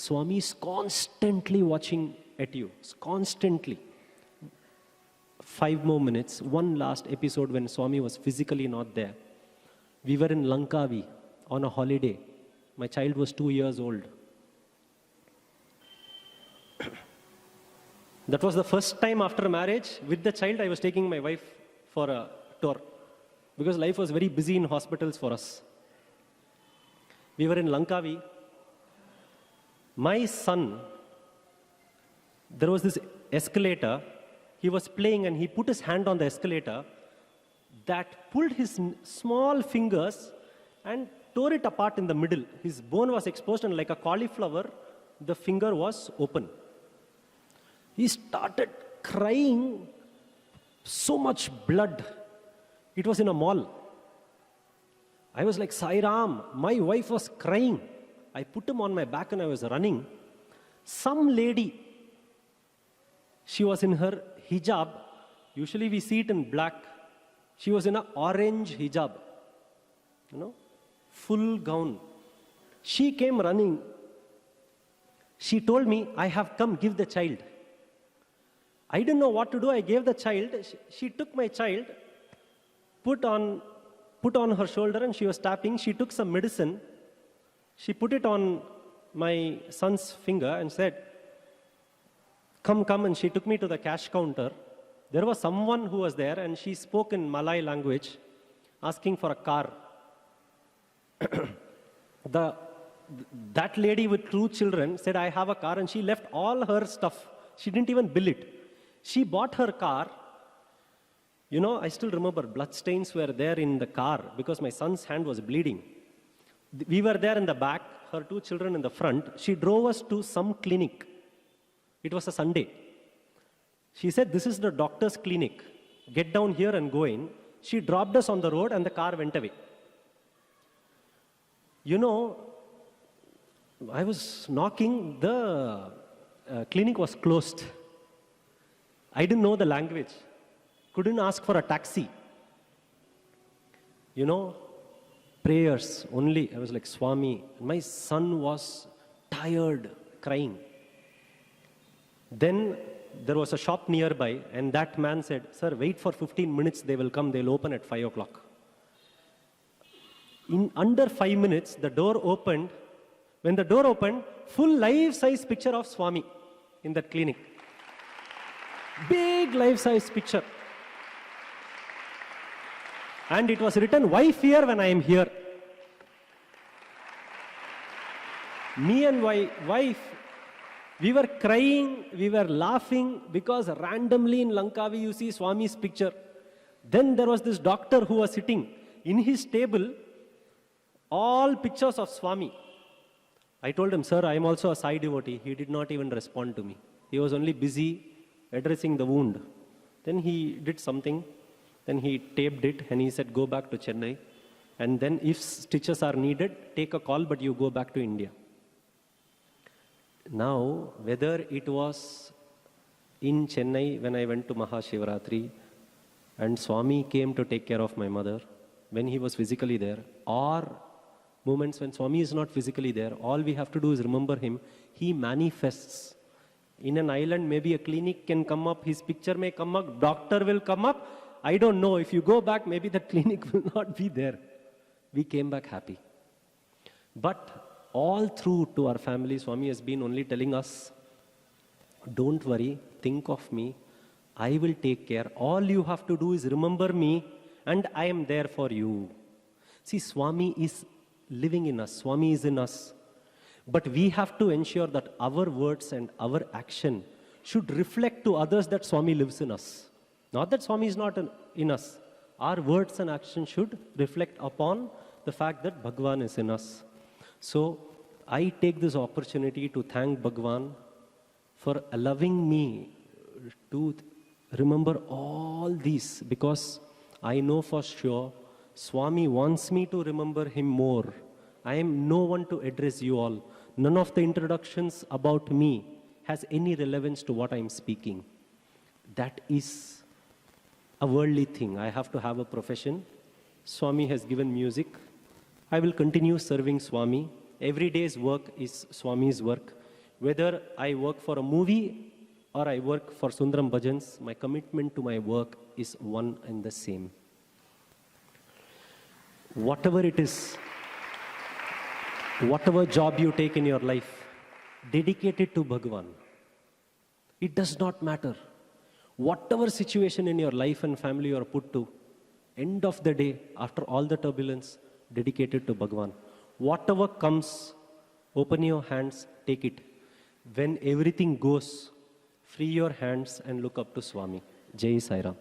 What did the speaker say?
Swami is constantly watching at you, constantly. 5 more minutes, one last episode when Swami was physically not there. We were in Lankavi on a holiday. My child was 2 years old. That was the first time after marriage with the child I was taking my wife for a tour, because life was very busy in hospitals for us. We were in Lankavi. My son, there was this escalator. He was playing and he put his hand on the escalator that pulled his small fingers and tore it apart in the middle. His bone was exposed and like a cauliflower, the finger was open. He started crying, so much blood. It was in a mall. I was like, Sai Ram, my wife was crying. I put him on my back and I was running. Some lady, she was in her hijab. Usually we see it in black. She was in an orange hijab, full gown. She came running. She told me, I have come, give the child. I didn't know what to do. I gave the child. She took my child, put on her shoulder, and she was tapping. She took some medicine. She put it on my son's finger and said, come, come. And she took me to the cash counter. There was someone who was there, and she spoke in Malay language, asking for a car. That lady with 2 children said, I have a car, and she left all her stuff. She didn't even bill it. She bought her car. I still remember bloodstains were there in the car because my son's hand was bleeding. We were there in the back, her 2 children in the front. She drove us to some clinic. It was a Sunday. She said, this is the doctor's clinic. Get down here and go in. She dropped us on the road and the car went away. I was knocking, the clinic was closed. I didn't know the language. Couldn't ask for a taxi. Prayers only. I was like, Swami. My son was tired, crying. Then there was a shop nearby, and that man said, sir, wait for 15 minutes, they will come, they'll open at 5 o'clock. In under 5 minutes, the door opened. When the door opened, full life-size picture of Swami in that clinic. Big life-size picture. And it was written, why fear when I am here? Me and my wife, we were crying, we were laughing because randomly in Lankavi you see Swami's picture. Then there was this doctor who was sitting in his table, all pictures of Swami. I told him, sir, I am also a Sai devotee. He did not even respond to me. He was only busy addressing the wound. Then he did something. Then he taped it and he said, go back to Chennai. And then if stitches are needed, take a call, but you go back to India. Now, whether it was in Chennai when I went to Mahashivratri and Swami came to take care of my mother when he was physically there, or moments when Swami is not physically there, all we have to do is remember him. He manifests. In an island, maybe a clinic can come up, his picture may come up, doctor will come up. I don't know. If you go back, maybe the clinic will not be there. We came back happy. But all through to our family, Swami has been only telling us, don't worry, think of me. I will take care. All you have to do is remember me and I am there for you. See, Swami is living in us. Swami is in us. But we have to ensure that our words and our action should reflect to others that Swami lives in us. Not that Swami is not in us. Our words and action should reflect upon the fact that Bhagwan is in us. So I take this opportunity to thank Bhagwan for allowing me to remember all these, because I know for sure Swami wants me to remember him more. I am no one to address you all. None of the introductions about me has any relevance to what I am speaking. That is a worldly thing. I have to have a profession. Swami has given music. I will continue serving Swami. Every day's work is Swami's work. Whether I work for a movie or I work for Sundaram Bhajans, my commitment to my work is one and the same. Whatever it is, whatever job you take in your life, dedicate it to Bhagwan. It does not matter. Whatever situation in your life and family you are put to, end of the day, after all the turbulence, dedicate it to Bhagwan. Whatever comes, open your hands, take it. When everything goes, free your hands and look up to Swami. Jai Sai Ram.